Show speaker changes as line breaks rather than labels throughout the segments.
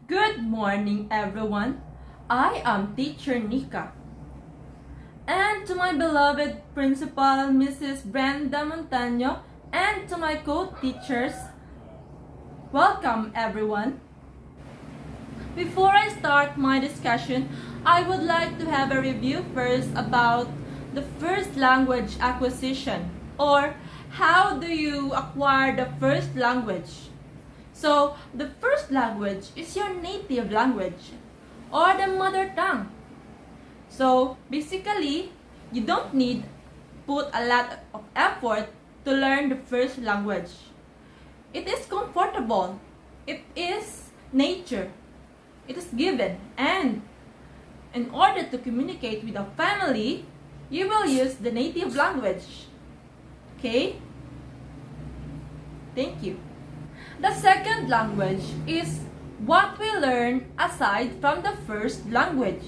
Good morning, everyone. I am Teacher Nika. And to my beloved Principal, Mrs. Brenda Montano, and to my co-teachers, welcome, everyone. Before I start my discussion, I would like to have a review first about the first language acquisition, or how do you acquire the first language. So, the first language is your native language or the mother tongue. So, basically, you don't need put a lot of effort to learn the first language. It is comfortable. It is nature. It is given, and in order to communicate with a family, you will use the native language. Okay? Thank you. The second language is what we learn aside from the first language.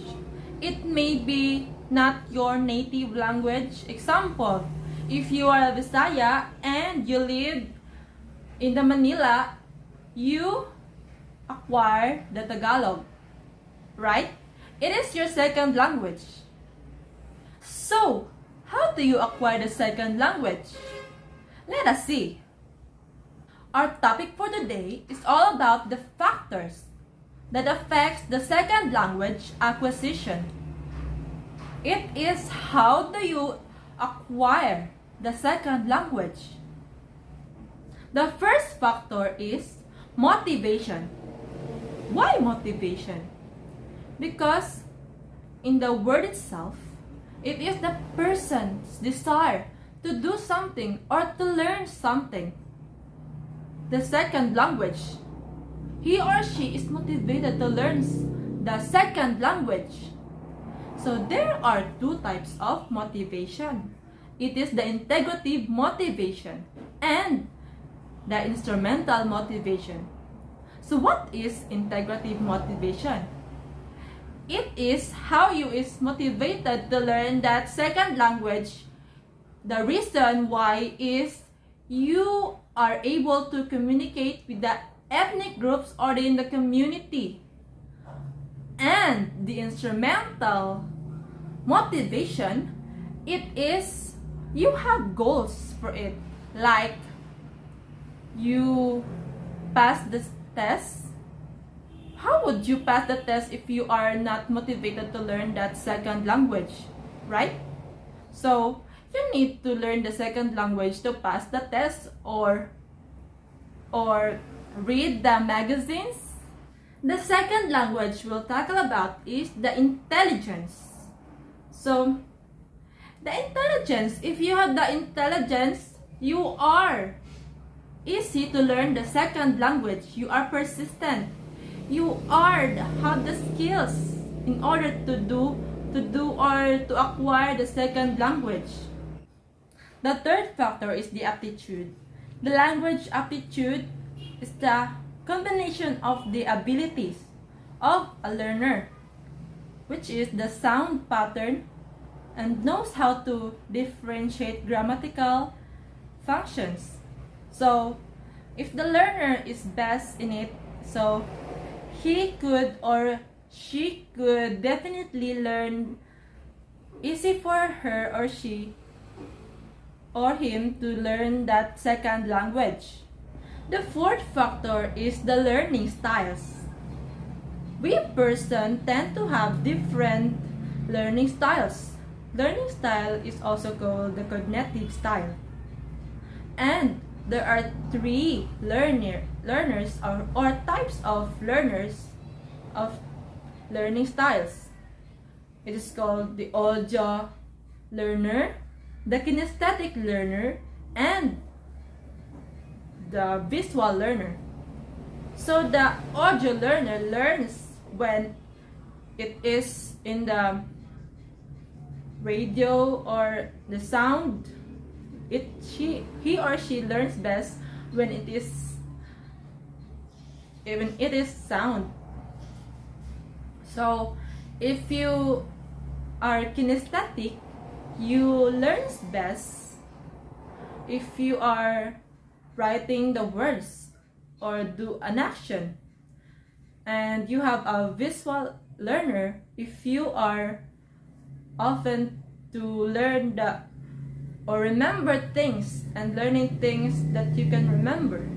It may be not your native language. Example, if you are a Visaya and you live in the Manila, you acquire the Tagalog, right? It is your second language. So, how do you acquire the second language? Let us see. Our topic for today is all about the factors that affects the second language acquisition. It is how do you acquire the second language. The first factor is motivation. Why motivation? Because in the word itself, it is the person's desire to do something or to learn something. The second language. He or she is motivated to learn the second language. So there are two types of motivation. It is the integrative motivation and the instrumental motivation. So what is integrative motivation? It is how you is motivated to learn that second language. The reason why is you are able to communicate with the ethnic groups or in the community. And the instrumental motivation, it is you have goals for it. Like you pass the test. How would you pass the test if you are not motivated to learn that second language, right? So, you need to learn the second language to pass the test or read the magazines. The second language we'll tackle about is the intelligence. So, the intelligence, if you have the intelligence, you are easy to learn the second language. You are persistent. You have the skills in order to do or to acquire the second language. The third factor is the aptitude. The language aptitude is the combination of the abilities of a learner, which is the sound pattern and knows how to differentiate grammatical functions. So, if the learner is best in it, so he could or she could definitely learn easy for her or she or him to learn that second language. The fourth factor is the learning styles. We person tend to have different learning styles. Learning style is also called the cognitive style. And there are three learners or types of learners of learning styles. It is called the audio learner, the kinesthetic learner, and the visual learner. So the audio learner learns when it is in the radio or the sound. He or she learns best when it is sound. So if you are kinesthetic, you learns best if you are writing the words or do an action. and you have a visual learner, if you are often to learn or remember things and learning things that you can remember.